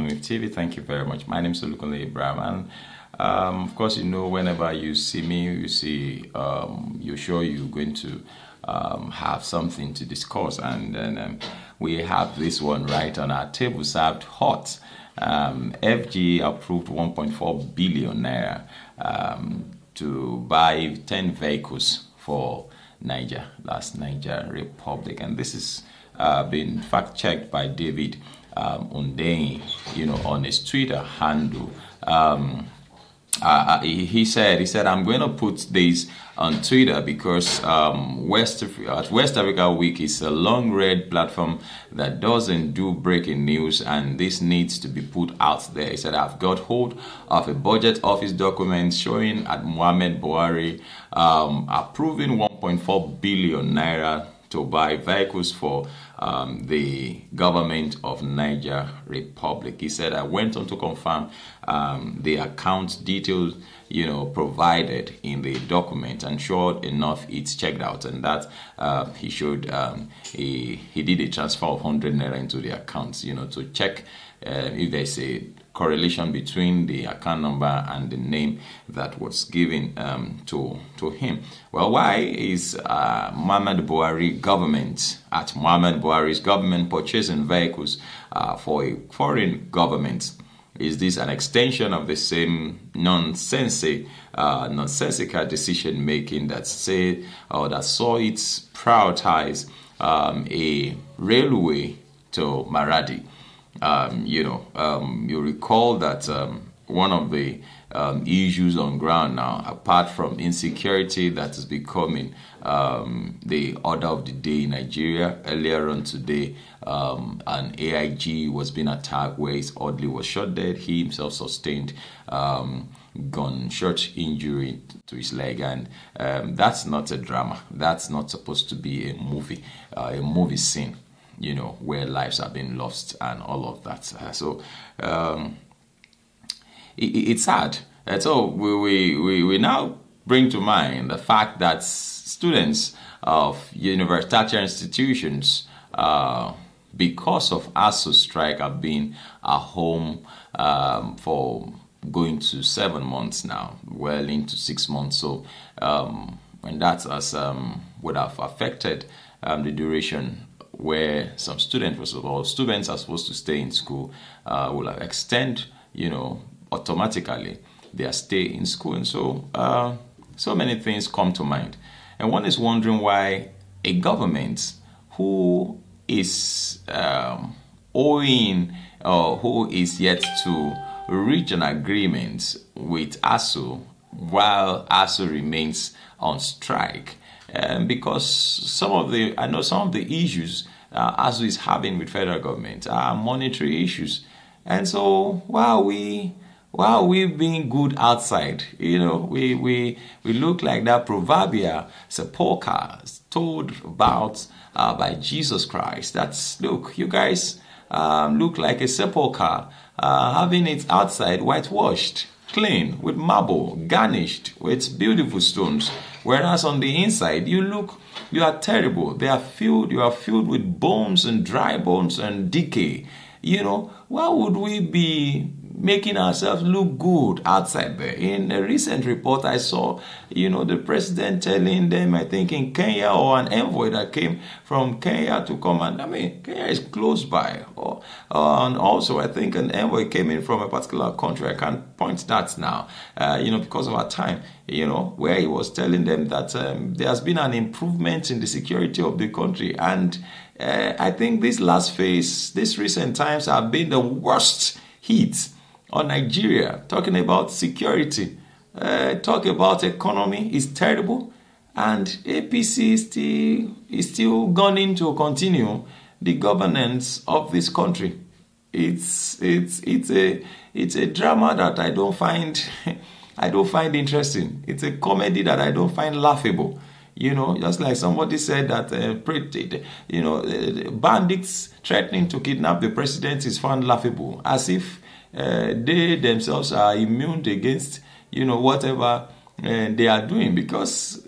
ONIF TV. Thank you very much. My name is Olukunle Ibrahim, and of course, whenever you see me, you're sure you're going to have something to discuss, and then we have this one right on our table, served hot. FG approved 1.4 billion naira to buy 10 vehicles for Niger, last Niger Republic, and this is been fact-checked by David Hundeyin, on his Twitter handle. He said, I'm going to put this on Twitter because West Africa Week is a long-read platform that doesn't do breaking news, and this needs to be put out there. He said, I've got hold of a budget office document showing at Muhammad Buhari approving 1.4 billion naira to buy vehicles for the government of Niger Republic. He said, I went on to confirm the account details, provided in the document, and sure enough, it's checked out, and that he showed he did a transfer of 100 naira into the accounts, to check if there's a correlation between the account number and the name that was given to him. Well, why is Muhammad Buhari's government purchasing vehicles for a foreign government? Is this an extension of the same nonsensical decision making that saw it prioritize a railway to Maradi? You recall that one of the issues on ground now, apart from insecurity that is becoming the order of the day in Nigeria. Earlier on today, an AIG was being attacked where his orderly was shot dead. He himself sustained gunshot injury to his leg, and that's not a drama. That's not supposed to be a movie scene, where lives have been lost and all of that. So it's sad. And so we now bring to mind the fact that students of university institutions, because of ASU strike, have been at home for going to 7 months now, well into 6 months. So and that would have affected the duration where some students are supposed to stay in school, will have extend, automatically their stay in school. And so so many things come to mind. And one is wondering why a government who is owing or who is yet to reach an agreement with ASU while ASU remains on strike. Because some of the issues ASU is having with federal government are monetary issues, and so while we being good outside, we look like that proverbial sepulcher told about by Jesus Christ. That's, look, you guys look like a sepulcher having its outside whitewashed, clean with marble, garnished with beautiful stones, whereas on the inside you are terrible. You are filled with bones and dry bones and decay. Why would we be making ourselves look good outside there? In a recent report I saw, the president telling them, I think in Kenya, or an envoy that came from Kenya to come, and Kenya is close by. And also I think an envoy came in from a particular country, I can't point that now, because of our time, where he was telling them that there has been an improvement in the security of the country. And I think this recent times have been the worst hit on Nigeria. Talking about security, talk about economy is terrible, and APC is still gunning to continue the governance of this country. It's a drama that I don't find interesting. It's a comedy that I don't find laughable. Just like somebody said that bandits threatening to kidnap the president is found laughable, as if they themselves are immune against whatever they are doing, because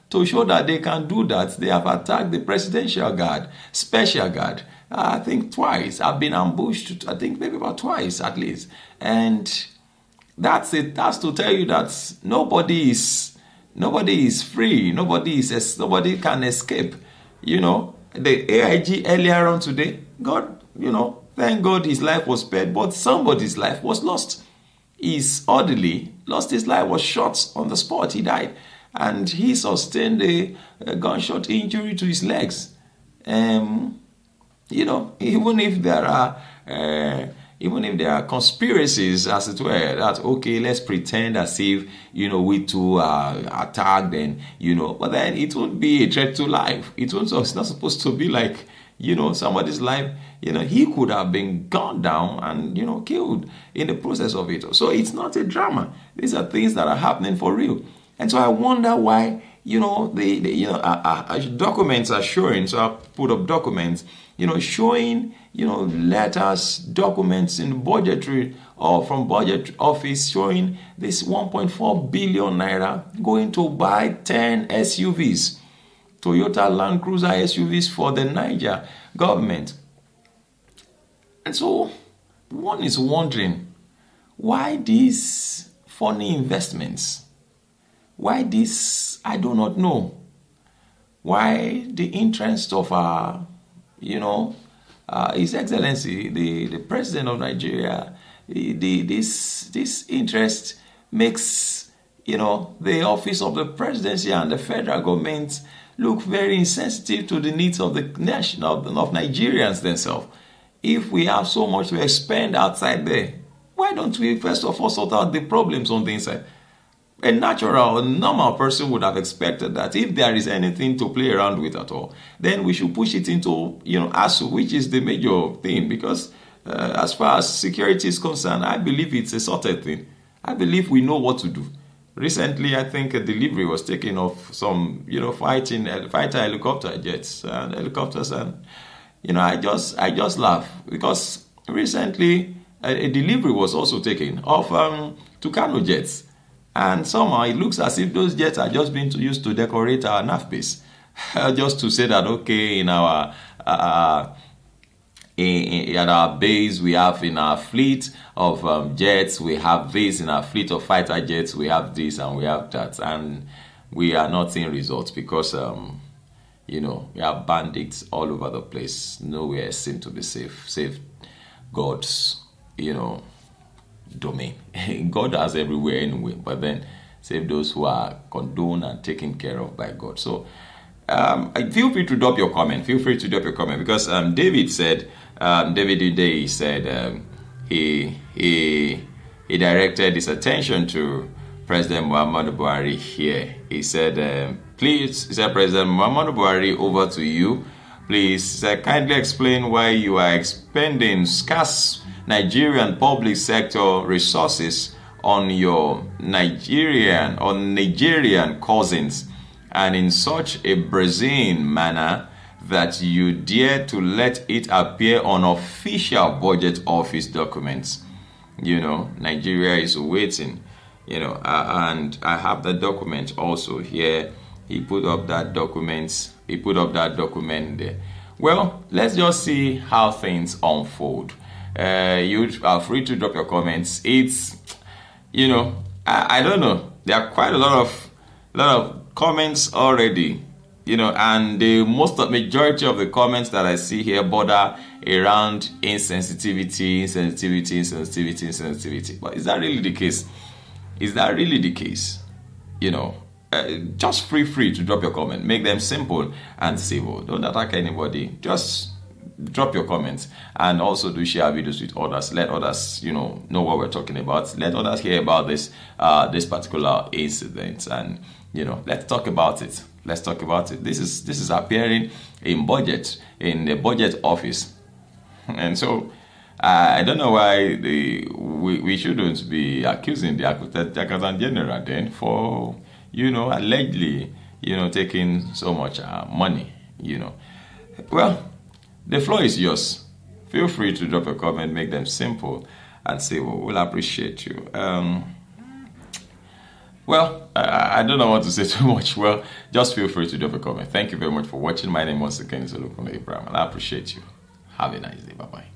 to show that they can do that, they have attacked the presidential guard, special guard, I think twice. I've been ambushed, I think maybe about twice at least. And that's it. That's to tell you that nobody is free. Nobody can escape. The AIG earlier on today, God, thank God his life was spared, but somebody's life was lost. His orderly lost his life, was shot on the spot. He died. And he sustained a gunshot injury to his legs. Even if there are conspiracies, as it were, that okay, let's pretend as if we two are attacked, and but then it won't be a threat to life. It's not supposed to be like somebody's life. He could have been gunned down and killed in the process of it. So it's not a drama. These are things that are happening for real. And so I wonder why documents are showing. So I put up documents, showing letters, documents in budgetary or from budget office showing this 1.4 billion naira going to buy 10 SUVs, Toyota Land Cruiser SUVs for the Niger government. And so one is wondering, why these funny investments? Why this? I do not know. Why the interest of His Excellency, the President of Nigeria, this interest makes the office of the presidency and the federal government look very insensitive to the needs of the nation of Nigerians themselves. If we have so much to expend outside there, why don't we first of all sort out the problems on the inside? A normal person would have expected that if there is anything to play around with at all, then we should push it into, ASU, which is the major thing. Because as far as security is concerned, I believe it's a sorted thing. I believe we know what to do. Recently, I think a delivery was taken of some, fighter helicopter jets and helicopters, and I just laugh because recently a delivery was also taken of Tucano jets. And somehow it looks as if those jets are just being used to decorate our NAF base. Just to say that, okay, in our at our base, we have in our fleet of jets, we have this. In our fleet of fighter jets, we have this and we have that. And we are not seeing results because, we have bandits all over the place. Nowhere seems to be safe. Save God's, domain. God has everywhere anyway, but then save those who are condoned and taken care of by God. So feel free to drop your comment. Because David said, David today said he directed his attention to President Muhammadu Buhari here. He said, please, he said, President Muhammadu Buhari, over to you. Please, kindly explain why you are expending scarce Nigerian public sector resources on your Nigerian cousins, and in such a brazen manner that you dare to let it appear on official budget office documents. Nigeria is waiting, and I have the document also here. He put up that document there. Well, let's just see how things unfold. You are free to drop your comments. It's, I don't know. There are quite a lot of comments already, and the majority of the comments that I see here border around insensitivity. But is that really the case? Just free to drop your comment. Make them simple and civil. Don't attack anybody. Just drop your comments, and also do share videos with others. Let others know what we're talking about. Let others hear about this particular incident, and let's talk about it. This is appearing in the budget office, and so I don't know why we shouldn't be accusing the Accountant General then for allegedly taking so much money. Well, the floor is yours. Feel free to drop a comment, make them simple, and say, we'll appreciate you. I don't know what to say too much. Well, just feel free to drop a comment. Thank you very much for watching. My name once again is Olukunle Abraham, and I appreciate you. Have a nice day. Bye-bye.